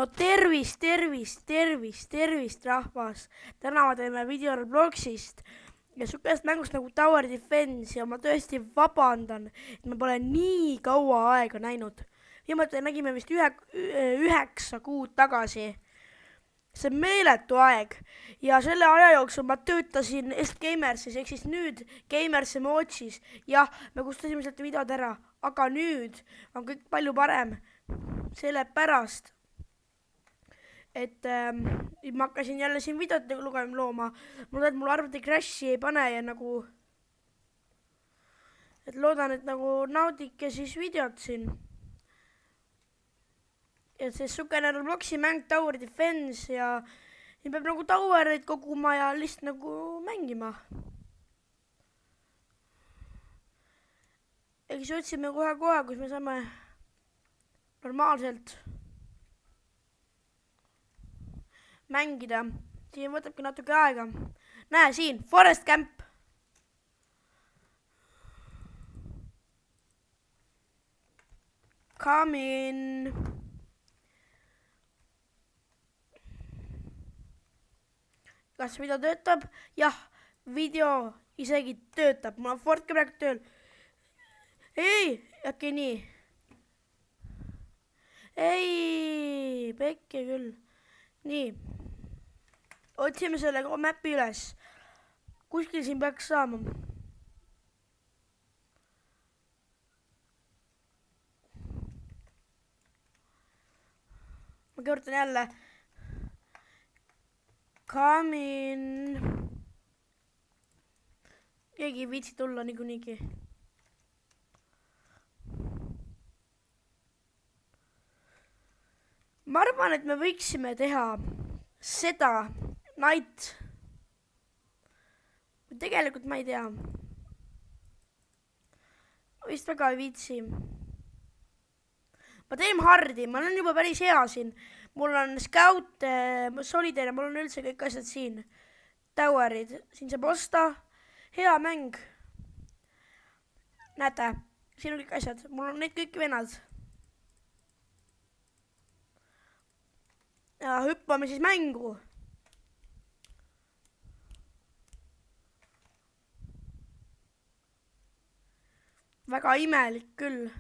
No tervist rahvas. Täna me teeme video Robloxist ja sukest mängust nagu Tower Defense ja ma tõesti vabandan, et me pole nii kaua aega näinud. Viimati nägime vist 9 kuud tagasi. See on meeletu aeg ja selle aja jooksul ma töötasin Gamersis ehk siis nüüd Gamers Emojis. Jah, me kustasime sealt videod ära, aga nüüd on kõik palju parem. Sellepärast et ma hakkasin jälle siin videot looma. Mul arvuti crash'i ei pane ja nagu et loodan, et nagu naudike siis videot siin. Ja see sukene Robloxi mäng Tower Defense ja siin peab nagu towereid koguma ja lihtsalt nagu mängima. Ja siis otsime kohe, kus me saame normaalselt mängida. Siin võtabki natuke aega. Näe siin, Forest Camp. Come in. Kas video töötab? Jah, video isegi töötab. Mul on Fortke praegu tööl. Ei, äkki nii. Ei, pekke küll. Nii. Otsime selle mapi üles. Kuskil siin peaks saama. Ma kõrtan jälle. Come in. Keegi ei viitsi tulla niikuinii. Ma arvan, et me võiksime teha seda night. Tegelikult ma ei tea. Ma vist väga ei viitsi. Ma teen hardi, ma olen juba päris hea siin. Mul on scout, solidaire, mul on üldse kõik asjad siin. Towerid, siin saab osta. Hea mäng. Näete, siin on kõik asjad. Mul on need kõik vennad. Ja hüppame siis mängu. Väga imelik küll.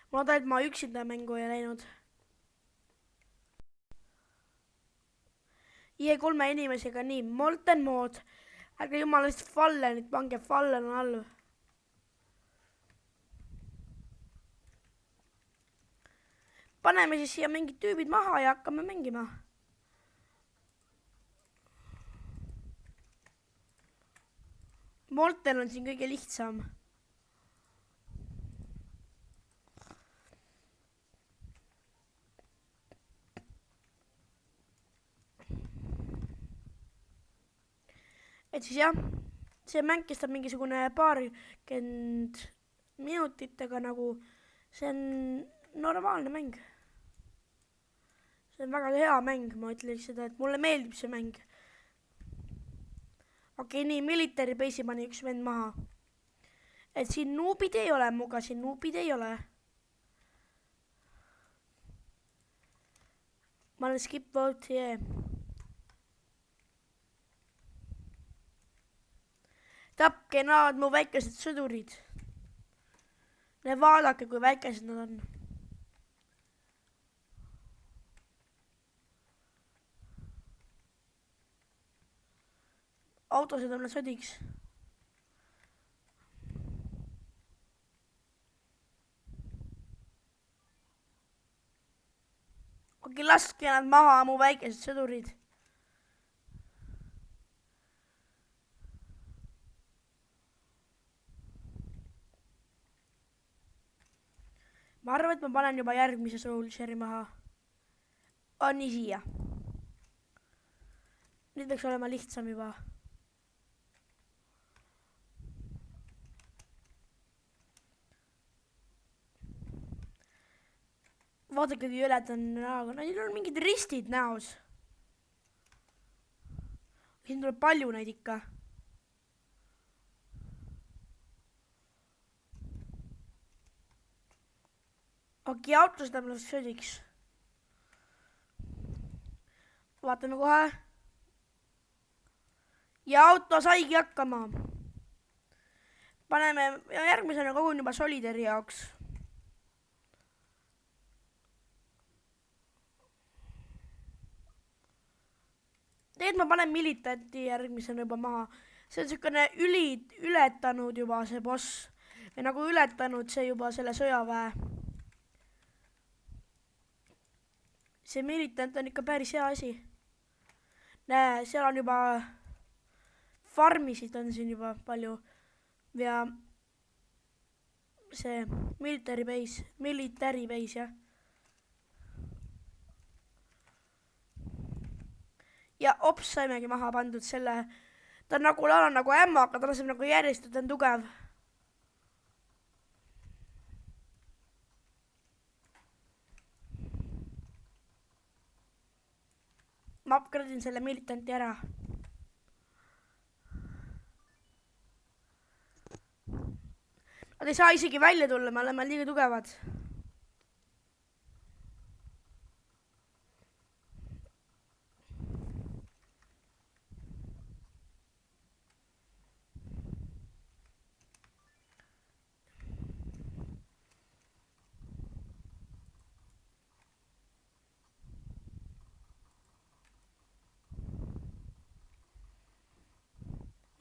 Ma loodan, et ma üksinda mängu ei läinud. IE3 inimesega nii. Molten mood. Ärge jumalast Fallenit pange, Fallen on halb. Paneme siis siia mingid tüübid maha ja hakkame mängima. Molten on siin kõige lihtsam. Et siis jah, see mäng kestab mingisugune 20 minutit, aga nagu see on normaalne mäng. See on väga hea mäng, ma ütleks seda, et mulle meeldib see mäng. Okei, nii, military base'i pani üks vend maha. Et siin noobid ei ole muga, siin noobid ei ole. Ma olen skip vote, jee. Tapke nad mu väikesed sõdurid. Ne vaadake, kui väikesed nad on. Autosid on sõdiks. Okei, laske nad maha, mu väikesed sõdurid. Ma arvan, et ma panen juba järgmise Soulsheri maha. On nii siia. Nüüd peaks olema lihtsam juba. Vaadake, kui üled on näoga. Neil on mingid ristid näos. Siin tuleb palju neid ikka. Okei, autos läheb sõdiks. vaatame kohe. Ja auto saigi hakkama. Paneme järgmisena kogun juba Solidari jaoks. Teed ma panen militanti järgmisena juba maha. See on siukene ületanud juba see boss. Või nagu ületanud see juba selle sõjaväe. See militant on ikka päris hea asi. Näe, seal on juba farmisid on siin juba palju. Ja see military base, jah. Ja ops, saimegi maha pandud selle. Ta on nagu ämma, aga ta laseb nagu järjest, ta on tugev. Ma upgrade'in selle militanti ära. Nad ei saa isegi välja tulla, me oleme liiga tugevad.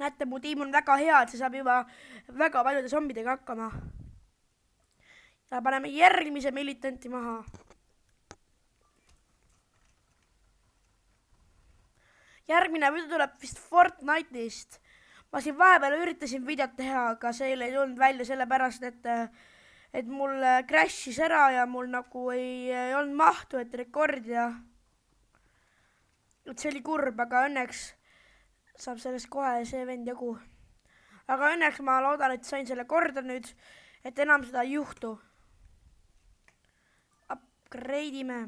Näete, mu tiim on väga hea, et see saab juba väga paljude zombidega hakkama. Ja paneme järgmise militanti maha. Järgmine video tuleb vist Fortnite'ist. Ma siin vahepeal üritasin videot teha, aga see ei tulnud välja sellepärast, et mul crash'is ära ja mul nagu ei olnud mahtu, et rekordida. Et see oli kurb, aga õnneks saab sellest kohe see vend jagu. Aga õnneks ma loodan, et sain selle korda nüüd, et enam seda ei juhtu. Upgrade'ime.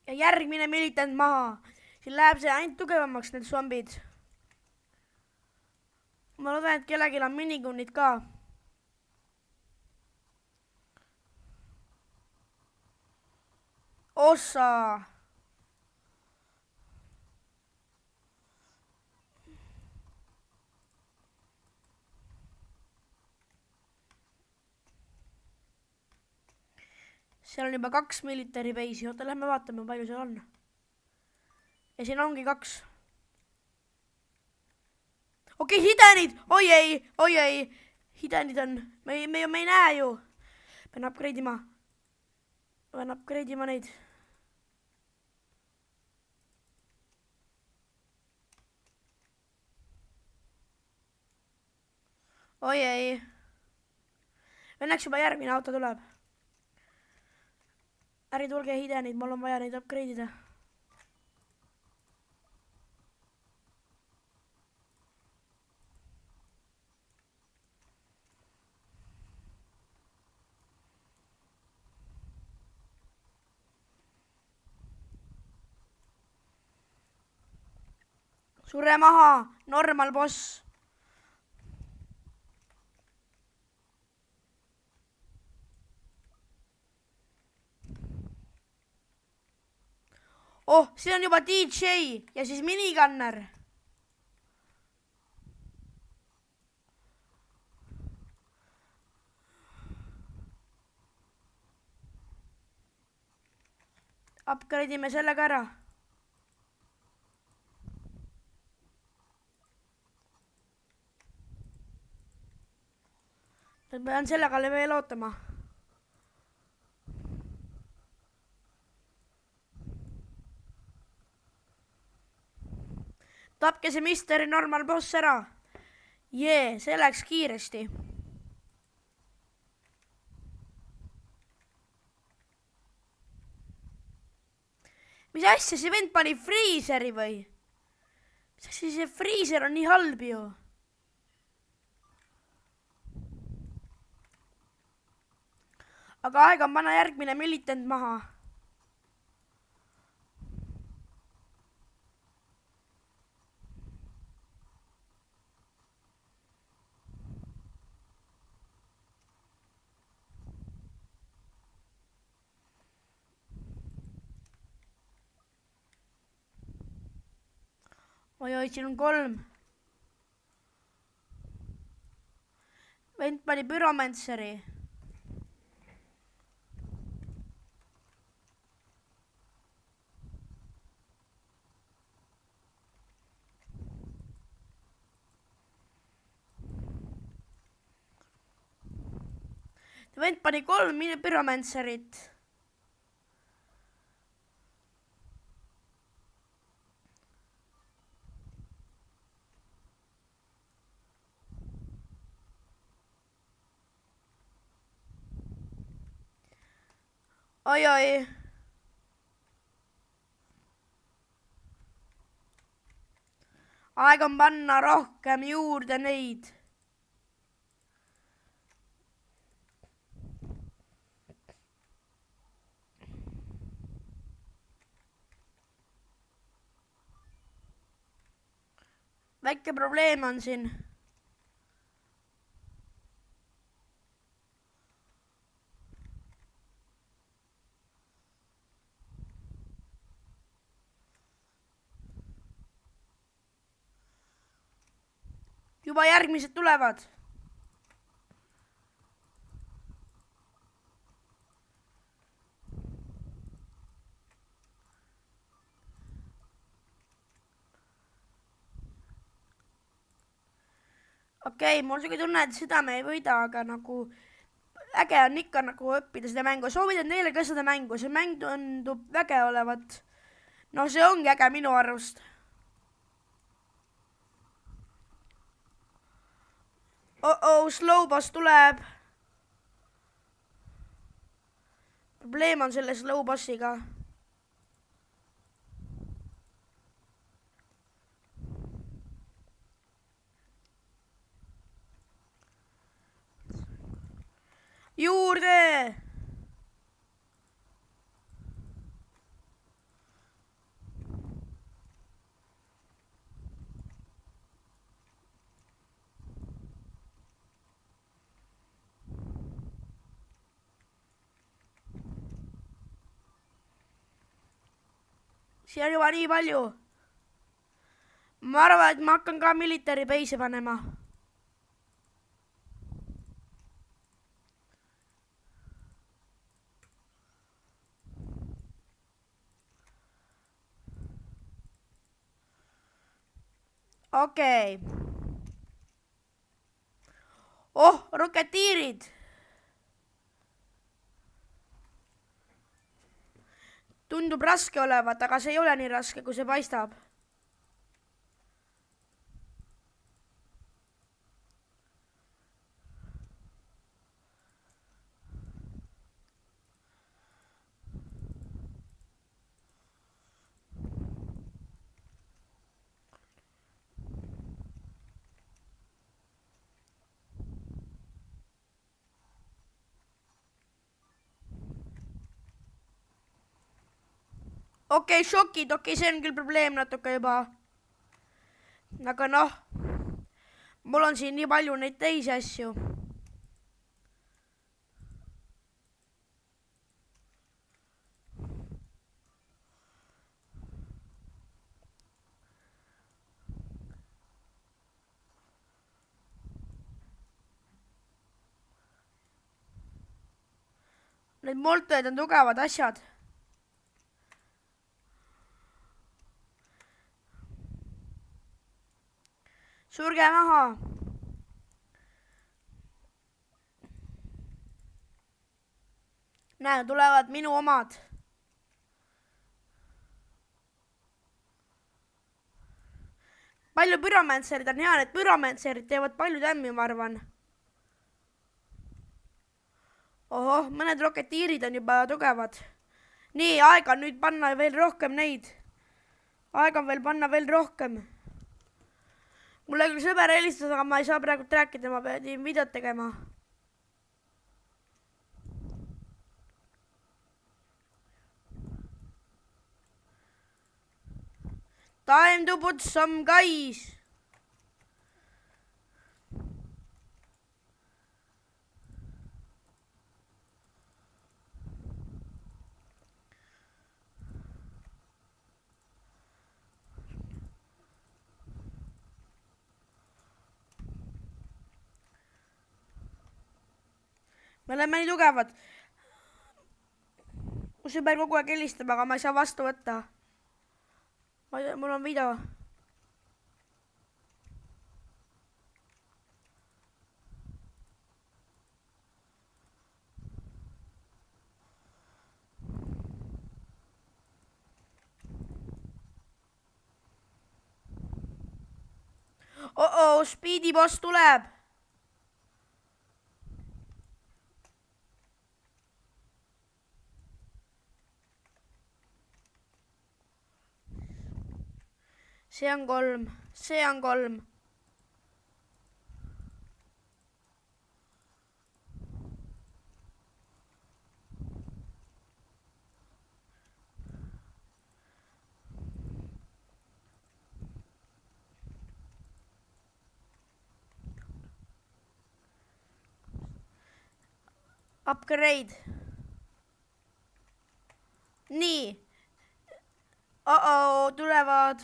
Ja järgmine militant maha. Siin läheb see ainult tugevamaks need zombid. Ma loodan, et kellelgi on minigunnid ka. Ossa! Seal on juba 2 military base'i, oota, lähme vaatame, palju seal on. Ja siin ongi 2. Okei, hidenid! Oi ei, hidenid on, me ei näe ju. Pean upgrade'ima neid. Oi ei. Õnneks juba järgmine auto tuleb. Ärge tulge hidenid, mul on vaja neid upgrade'ida. Sure maha, normal boss. Oh, siin on juba DJ ja siis minigunner. Upgrade'ime selle ka ära. Ma pean sellega veel ootama. Tapke see Mr. Normal boss ära. Jee, see läks kiiresti. Mis asja, see vend pani freezeri või? Mis asja, see freezer on nii halb ju. Aga aega on panna järgmine militant maha. oi, siin on 3. Vend pani Pyromanceri. Vend pani 3 Pyromancerit. Oi. Aeg on panna rohkem juurde neid. Väike probleem on siin. Juba järgmised tulevad. Okei, mul on siuke tunne, et seda me ei võida, aga nagu äge on ikka nagu õppida seda mängu. Soovitan teile ka seda mängu, see mäng tundub väge olevat. No see ongi äge minu arust. Slowboss tuleb. Probleem on selle slowbossiga. Juurde! Siia on juba nii palju. Ma arvan, et ma hakkan ka military base'e panema. Okei. Roketiirid. Tundub raske olevat, aga see ei ole nii raske, kui see paistab. Okei, šokid, see on küll probleem natuke juba. Aga noh, mul on siin nii palju neid teisi asju. Need moltoid on tugevad asjad. Surge maha. Näe, tulevad minu omad. Palju Pyromancerid on hea, need Pyromancerid teevad palju tämmi, ma arvan. Ohoh, mõned roketiirid on juba tugevad. Nii, aeg on nüüd panna veel rohkem neid. Aeg on veel panna veel rohkem. Mulle küll sõber helistas, aga ma ei saa praegu rääkida, ma pidin videot tegema. Time to put some guys. me oleme nii tugevad. mu sõber kogu aeg helistab, aga ma ei saa vastu võtta. Mul on video. Speedy boss tuleb. See on 3. Upgrade. Nii. Tulevad.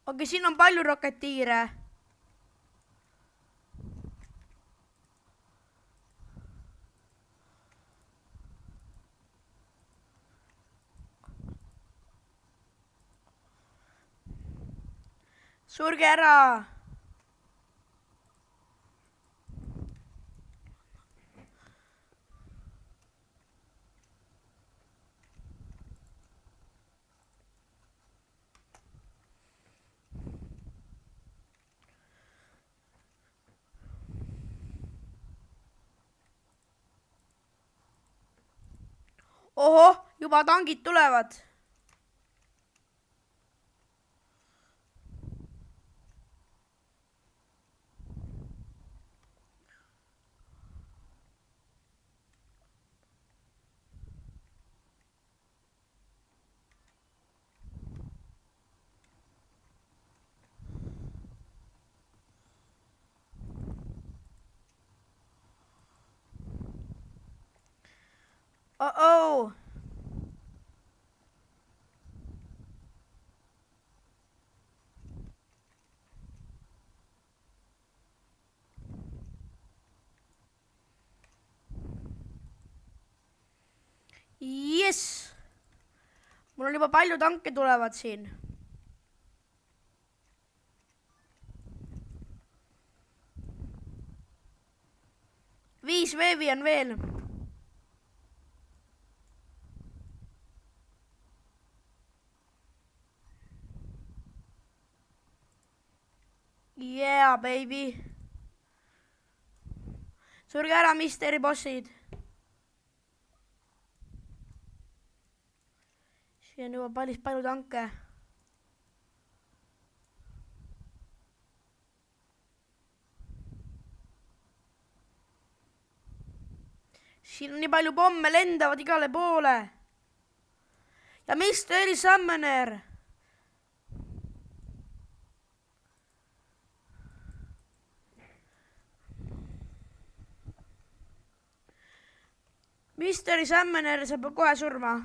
Okei, siin on palju roketiire. Surge ära. Ohoh, juba tangid tulevad. Oh. Yes. Mul on juba palju tanke tulevad siin. Viis veevi on veel. Yeah, baby. Surge ära, misteri bossid. Siin on juba päris palju tanke. Siin on nii palju pomme, lendavad igale poole. Ja Mystery Summoner. Mystery Summoner saab kohe surma.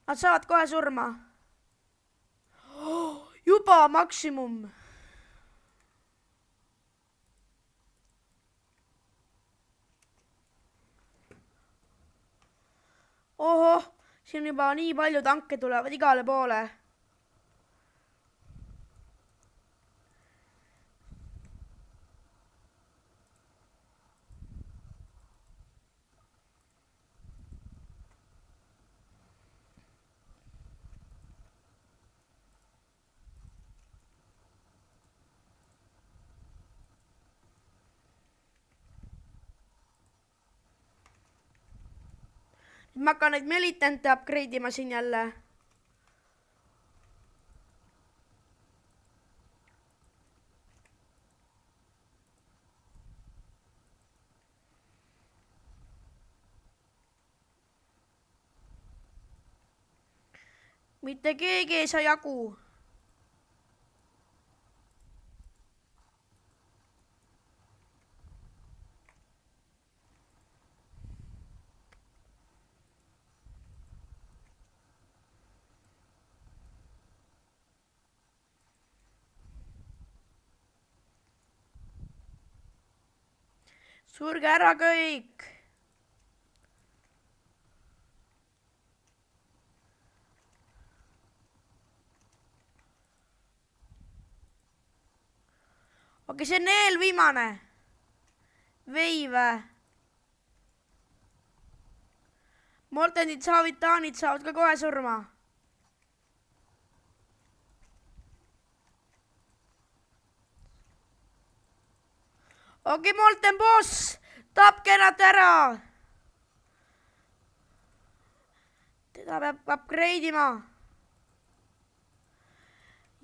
Nad saavad kohe surma. Juba maksimum. Ohoh, siin juba nii palju tanke tulevad igale poole. Ma hakkan neid militante upgrade ima siin jälle. mitte keegi ei saa jagu. Surge ära kõik. Okei, see on eelviimane. Veive. Mortendid saavad, taanid saavad ka kohe surma. Okei, Molten boss, tapke nad ära. Teda peab upgrade ima.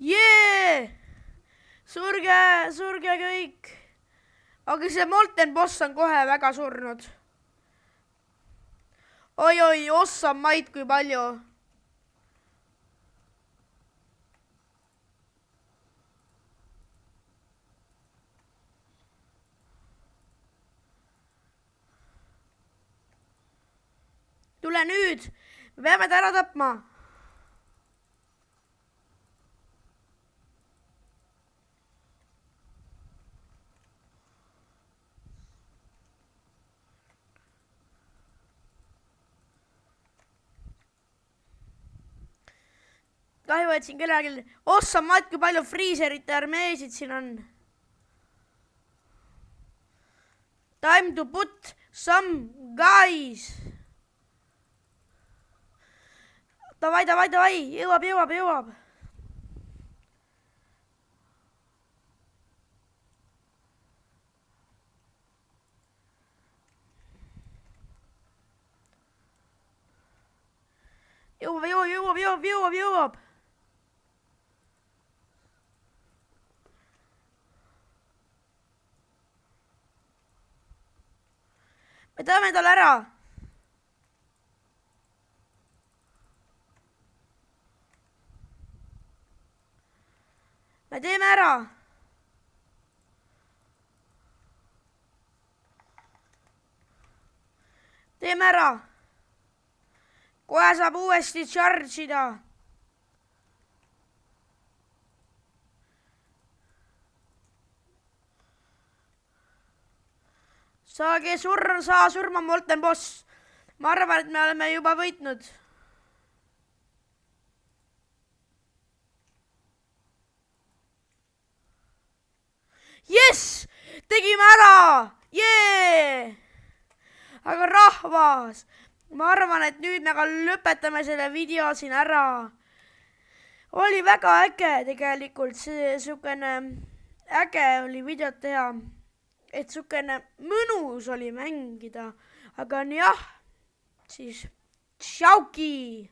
Jee! Surge kõik. Aga see Molten boss on kohe väga surnud. Oi, ossa maid kui palju. Tule nüüd, me peame ta ära tapma. Kahju, et siin kellelgi... Ossa maid kui palju freezerite armeesid siin on. Time to put some guys. Davai, jõuab. Jõuab. Me teeme talle ära. Me teeme ära. Teeme ära. Kohe saab uuesti charge ida. Saa surma Molten boss. Ma arvan, et me oleme juba võitnud. Yes! Tegime ära! Jee! Aga rahvas, ma arvan, et nüüd me ka lõpetame selle video siin ära. Oli väga äge tegelikult, see sukene äge oli videot teha. Et sukene mõnus oli mängida. Aga jah, siis tšauki!